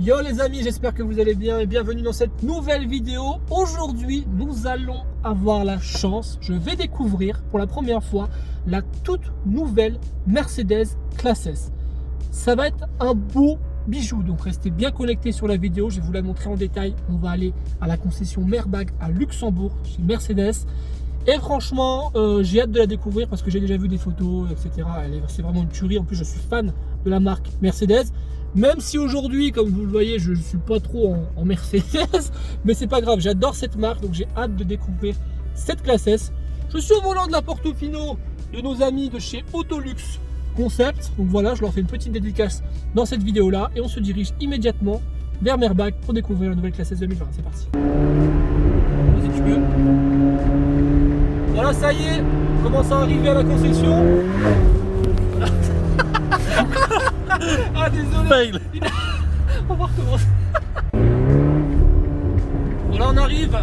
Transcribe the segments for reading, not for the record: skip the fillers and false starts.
Yo les amis, j'espère que vous allez bien et bienvenue dans cette nouvelle vidéo. Aujourd'hui, nous allons avoir la chance, je vais découvrir pour la première fois la toute nouvelle Mercedes Classe S. Ça va être un beau bijou, donc restez bien connectés sur la vidéo, je vais vous la montrer en détail. On va aller à la concession Merbag à Luxembourg chez Mercedes. Et franchement, j'ai hâte de la découvrir parce que j'ai déjà vu des photos, etc. C'est vraiment une tuerie. En plus, je suis fan de la marque Mercedes. Même si aujourd'hui, comme vous le voyez, je ne suis pas trop en Mercedes. Mais c'est pas grave, j'adore cette marque. Donc j'ai hâte de découvrir cette Classe S. Je suis au volant de la Portofino de nos amis de chez Autolux Concept. Donc voilà, je leur fais une petite dédicace dans cette vidéo-là. Et on se dirige immédiatement vers Merbag pour découvrir la nouvelle Classe S 2020. C'est parti. Vas-y, tu peux. Voilà, ça y est, on commence à arriver à la concession. Ah, désolé. Fail. On va recommencer. Voilà, on arrive.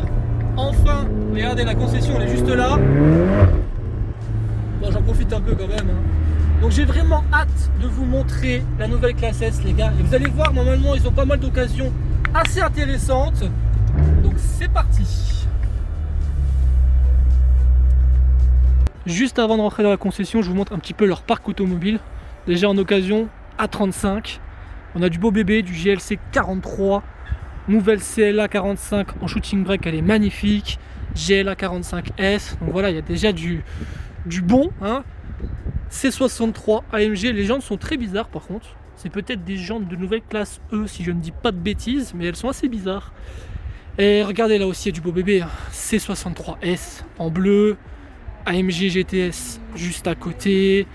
Enfin, regardez, la concession, elle est juste là. Bon, j'en profite un peu quand même. Donc, j'ai vraiment hâte de vous montrer la nouvelle Classe S, les gars. Et vous allez voir, normalement, ils ont pas mal d'occasions assez intéressantes. Donc, c'est parti. Juste avant de rentrer dans la concession, je vous montre un petit peu leur parc automobile. Déjà en occasion, A35. On a du beau bébé, du GLC 43. Nouvelle CLA 45 en shooting brake, elle est magnifique. GLA 45S. Donc voilà, il y a déjà du bon. C63 AMG, les jantes sont très bizarres par contre. C'est peut-être des jantes de nouvelle classe E si je ne dis pas de bêtises, mais elles sont assez bizarres. Et regardez là aussi, il y a du beau bébé. C63S en bleu. AMG GTS juste à côté.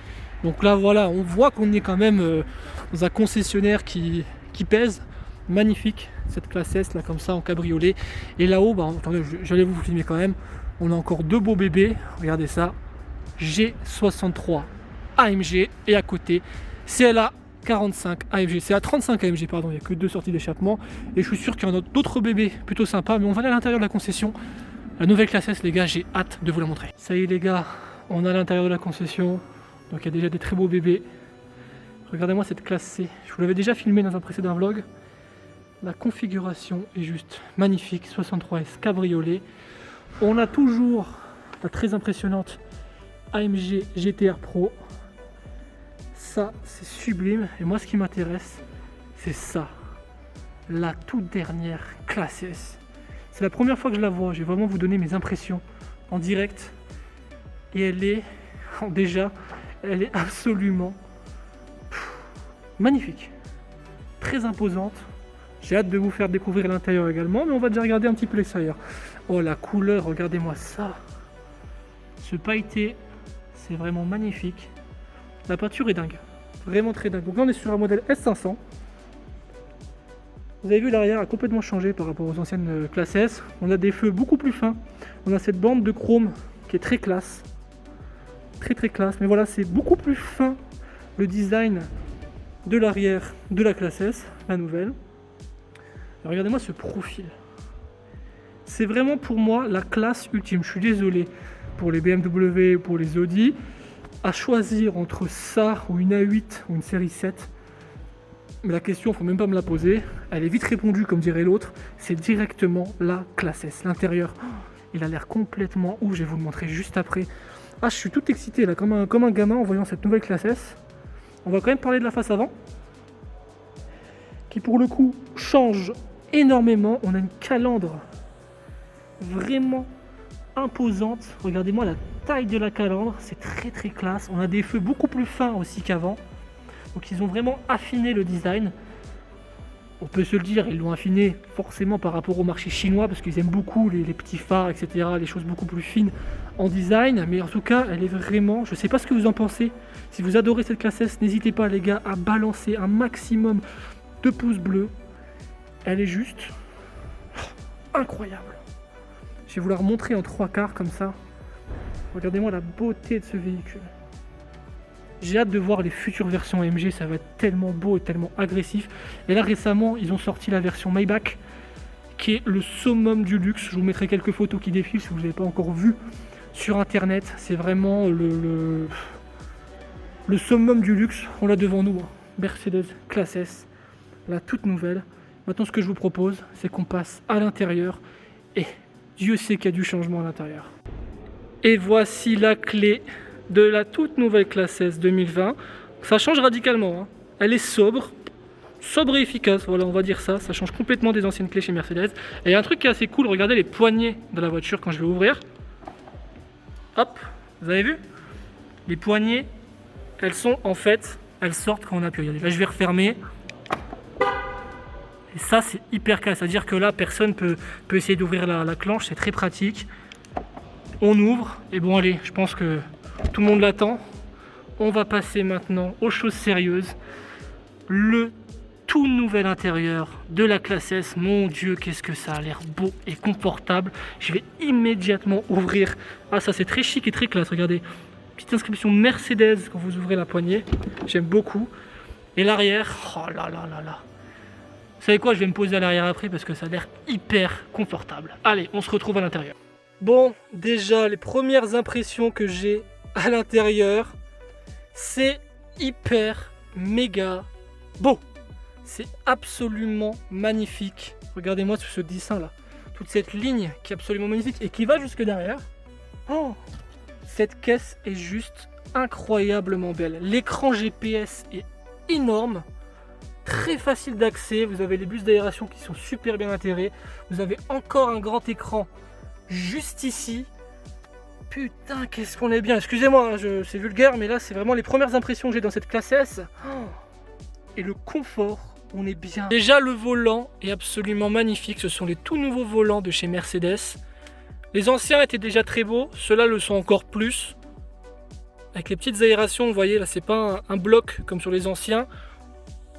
Donc là voilà, on voit qu'on est quand même dans un concessionnaire qui pèse. Magnifique cette Classe S là comme ça en cabriolet. Et là-haut, attendez, j'allais vous filmer quand même. On a encore deux beaux bébés. Regardez ça. G63 AMG et à côté CLA 45 AMG. C'est à 35 AMG pardon, il n'y a que deux sorties d'échappement. Et je suis sûr qu'il y en a d'autres bébés plutôt sympas. Mais on va aller à l'intérieur de la concession. La nouvelle Classe S, les gars, j'ai hâte de vous la montrer. Ça y est les gars, on est à l'intérieur de la concession. Donc il y a déjà des très beaux bébés. Regardez-moi cette Classe C. Je vous l'avais déjà filmé dans un précédent vlog. La configuration est juste magnifique. 63S cabriolet. On a toujours la très impressionnante AMG GTR Pro. Ça, c'est sublime. Et moi, ce qui m'intéresse, c'est ça. La toute dernière Classe S. C'est la première fois que je la vois, je vais vraiment vous donner mes impressions en direct. Et elle est absolument magnifique. Très imposante. J'ai hâte de vous faire découvrir l'intérieur également, mais on va déjà regarder un petit peu l'extérieur. Oh la couleur, regardez-moi ça. Ce pailleté, c'est vraiment magnifique. La peinture est dingue, vraiment très dingue. Donc là on est sur un modèle S500. Vous avez vu, l'arrière a complètement changé par rapport aux anciennes Classe S. On a des feux beaucoup plus fins. On a cette bande de chrome qui est très classe. Très classe. Mais voilà, c'est beaucoup plus fin le design de l'arrière de la Classe S, la nouvelle. Et regardez-moi ce profil. C'est vraiment pour moi la classe ultime. Je suis désolé pour les BMW, pour les Audi. À choisir entre ça ou une A8 ou une série 7. Mais la question, il ne faut même pas me la poser. Elle est vite répondue, comme dirait l'autre. C'est directement la Classe S. L'intérieur, il a l'air complètement ouf. Je vais vous le montrer juste après. Ah, je suis tout excité là, comme un gamin en voyant cette nouvelle Classe S. On va quand même parler de la face avant. Qui pour le coup change énormément. On a une calandre vraiment imposante. Regardez-moi la taille de la calandre. C'est très classe. On a des feux beaucoup plus fins aussi qu'avant. Donc ils ont vraiment affiné le design. On peut se le dire, ils l'ont affiné forcément par rapport au marché chinois parce qu'ils aiment beaucoup les petits phares, etc. Les choses beaucoup plus fines en design. Mais en tout cas, elle est vraiment... Je ne sais pas ce que vous en pensez. Si vous adorez cette Classe S, n'hésitez pas les gars à balancer un maximum de pouces bleus. Elle est juste incroyable. Je vais vous la remontrer en 3/4 comme ça. Regardez-moi la beauté de ce véhicule. J'ai hâte de voir les futures versions AMG, ça va être tellement beau et tellement agressif. Et là récemment, ils ont sorti la version Maybach, qui est le summum du luxe. Je vous mettrai quelques photos qui défilent si vous n'avez pas encore vu sur internet. C'est vraiment le summum du luxe. On l'a devant nous, Mercedes Classe S, la toute nouvelle. Maintenant, ce que je vous propose, c'est qu'on passe à l'intérieur. Et Dieu sait qu'il y a du changement à l'intérieur. Et voici la clé de la toute nouvelle classe S 2020. Ça change radicalement, hein. Elle est sobre et efficace, voilà, on va dire ça. Ça change complètement des anciennes clés chez Mercedes. Et il y a un truc qui est assez cool, regardez les poignées de la voiture quand je vais ouvrir. Hop, vous avez vu? Les poignées, elles sont en fait, elles sortent quand on appuie. Regardez, là je vais refermer. Et ça c'est hyper classe, c'est-à-dire que là personne peut essayer d'ouvrir la clenche, c'est très pratique. On ouvre, et bon allez, je pense que tout le monde l'attend. On va passer maintenant aux choses sérieuses. Le tout nouvel intérieur de la classe S. Mon Dieu, qu'est-ce que ça a l'air beau et confortable. Je vais immédiatement ouvrir. Ah, ça c'est très chic et très classe, regardez. Petite inscription Mercedes quand vous ouvrez la poignée. J'aime beaucoup. Et l'arrière, oh là là là là. Vous savez quoi, je vais me poser à l'arrière après parce que ça a l'air hyper confortable. Allez, on se retrouve à l'intérieur. Bon, déjà, les premières impressions que j'ai à l'intérieur, c'est hyper méga beau. C'est absolument magnifique. Regardez-moi ce dessin là. Toute cette ligne qui est absolument magnifique et qui va jusque derrière. Oh, cette caisse est juste incroyablement belle. L'écran GPS est énorme. Très facile d'accès. Vous avez les bus d'aération qui sont super bien intégrés. Vous avez encore un grand écran juste ici. Putain, qu'est-ce qu'on est bien. Excusez-moi, hein, c'est vulgaire, mais là, c'est vraiment les premières impressions que j'ai dans cette classe S. Oh, et le confort. On est bien. Déjà, le volant est absolument magnifique. Ce sont les tout nouveaux volants de chez Mercedes. Les anciens étaient déjà très beaux. Ceux-là le sont encore plus. Avec les petites aérations, vous voyez, là, c'est pas un bloc comme sur les anciens.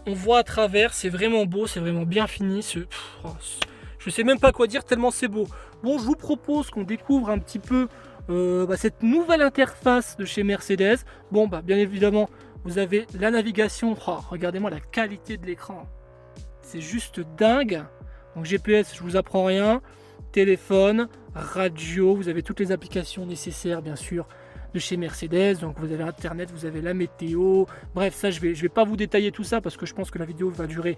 On voit à travers. C'est vraiment beau. C'est vraiment bien fini. Je sais même pas quoi dire tellement c'est beau. Bon, je vous propose qu'on découvre un petit peu cette nouvelle interface de chez Mercedes. Bon, bien évidemment, vous avez la navigation. Oh, regardez-moi la qualité de l'écran. C'est juste dingue. Donc GPS, je vous apprends rien. Téléphone, radio, vous avez toutes les applications nécessaires, bien sûr, de chez Mercedes. Donc vous avez Internet, vous avez la météo. Bref, ça, je vais pas vous détailler tout ça parce que je pense que la vidéo va durer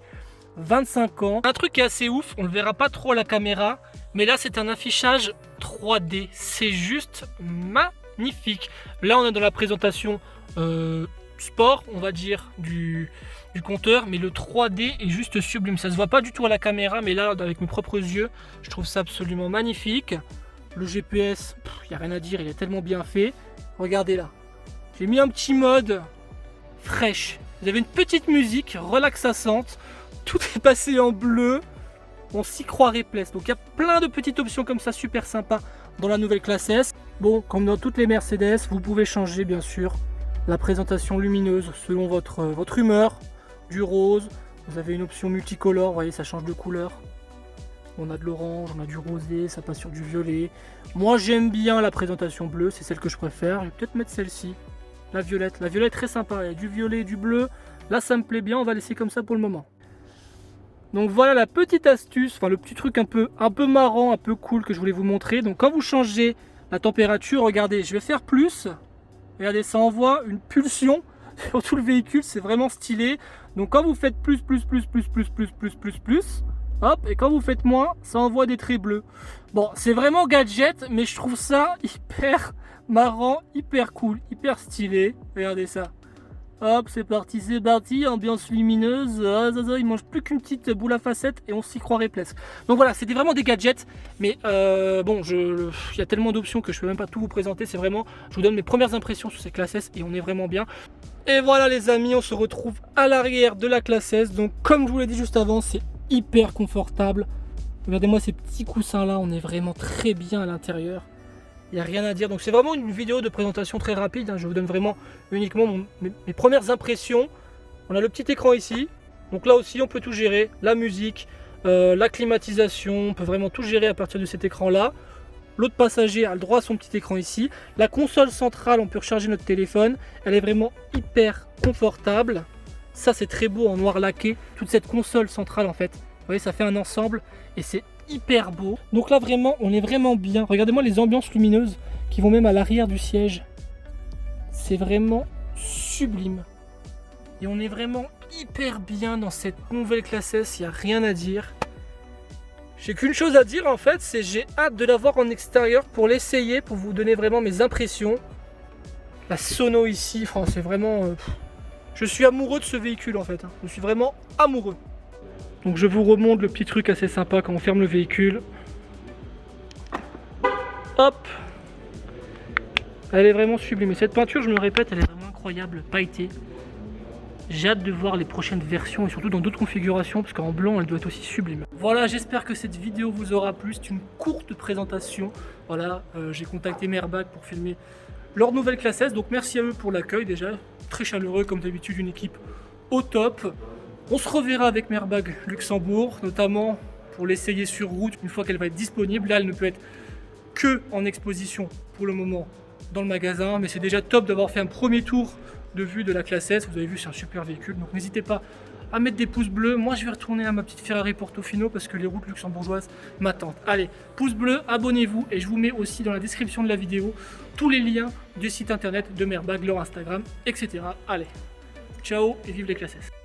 25 ans. Un truc qui est assez ouf, on le verra pas trop à la caméra, mais là, c'est un affichage 3D. C'est juste magnifique. Là, on est dans la présentation sport, on va dire, du compteur, mais le 3D est juste sublime. Ça se voit pas du tout à la caméra, mais là, avec mes propres yeux, je trouve ça absolument magnifique. Le GPS, il n'y a rien à dire, il est tellement bien fait. Regardez là, j'ai mis un petit mode fraîche. Vous avez une petite musique relaxante, tout est passé en bleu. On s'y croirait presque. Donc il y a plein de petites options comme ça, super sympa dans la nouvelle classe S. Bon, comme dans toutes les Mercedes, vous pouvez changer bien sûr la présentation lumineuse selon votre humeur, du rose. Vous avez une option multicolore, vous voyez, ça change de couleur. On a de l'orange, on a du rosé, ça passe sur du violet. Moi j'aime bien la présentation bleue, c'est celle que je préfère. Je vais peut-être mettre celle-ci, la violette. La violette est très sympa, il y a du violet et du bleu. Là ça me plaît bien, on va laisser comme ça pour le moment. Donc voilà la petite astuce, enfin le petit truc un peu marrant, un peu cool que je voulais vous montrer. Donc quand vous changez la température, regardez, je vais faire plus. Regardez, ça envoie une pulsion sur tout le véhicule, c'est vraiment stylé. Donc quand vous faites plus, hop, et quand vous faites moins, ça envoie des traits bleus. Bon, c'est vraiment gadget, mais je trouve ça hyper marrant, hyper cool, hyper stylé. Regardez ça. Hop, c'est parti, ambiance lumineuse. Il mange plus qu'une petite boule à facettes et on s'y croirait presque. Donc voilà, c'était vraiment des gadgets, mais bon, il y a tellement d'options que je peux même pas tout vous présenter. C'est vraiment, je vous donne mes premières impressions sur ces classes S et on est vraiment bien. Et voilà les amis, on se retrouve à l'arrière de la classe S. Donc comme je vous l'ai dit juste avant, c'est hyper confortable. Regardez-moi ces petits coussins là, on est vraiment très bien à l'intérieur. Il n'y a rien à dire, donc c'est vraiment une vidéo de présentation très rapide, hein. Je vous donne vraiment uniquement mes premières impressions. On a le petit écran ici, donc là aussi on peut tout gérer, la musique, la climatisation, on peut vraiment tout gérer à partir de cet écran là. L'autre passager a le droit à son petit écran ici. La console centrale, on peut recharger notre téléphone, elle est vraiment hyper confortable. Ça c'est très beau en noir laqué, toute cette console centrale en fait, vous voyez ça fait un ensemble et c'est hyper beau. Donc là vraiment on est vraiment bien. Regardez-moi les ambiances lumineuses qui vont même à l'arrière du siège. C'est vraiment sublime. Et on est vraiment hyper bien dans cette nouvelle classe S, il n'y a rien à dire. J'ai qu'une chose à dire en fait, c'est j'ai hâte de l'avoir en extérieur pour l'essayer, pour vous donner vraiment mes impressions. La sono ici, c'est vraiment... Je suis amoureux de ce véhicule en fait, je suis vraiment amoureux. Donc je vous remonte le petit truc assez sympa quand on ferme le véhicule. Hop! Elle est vraiment sublime. Et cette peinture, je me répète, elle est vraiment incroyable, pailletée. J'ai hâte de voir les prochaines versions et surtout dans d'autres configurations parce qu'en blanc, elle doit être aussi sublime. Voilà, j'espère que cette vidéo vous aura plu. C'est une courte présentation. Voilà, j'ai contacté Merbag pour filmer leur nouvelle classe S. Donc merci à eux pour l'accueil déjà. Très chaleureux comme d'habitude, une équipe au top. On se reverra avec Merbag Luxembourg, notamment pour l'essayer sur route une fois qu'elle va être disponible. Là, elle ne peut être que en exposition pour le moment dans le magasin, mais c'est déjà top d'avoir fait un premier tour de vue de la classe S. Vous avez vu, c'est un super véhicule, donc n'hésitez pas à mettre des pouces bleus. Moi je vais retourner à ma petite Ferrari Portofino parce que les routes luxembourgeoises m'attendent. Allez, pouce bleu, abonnez-vous et je vous mets aussi dans la description de la vidéo tous les liens du site internet de Merbag, leur Instagram, etc. Allez, ciao et vive les classes S.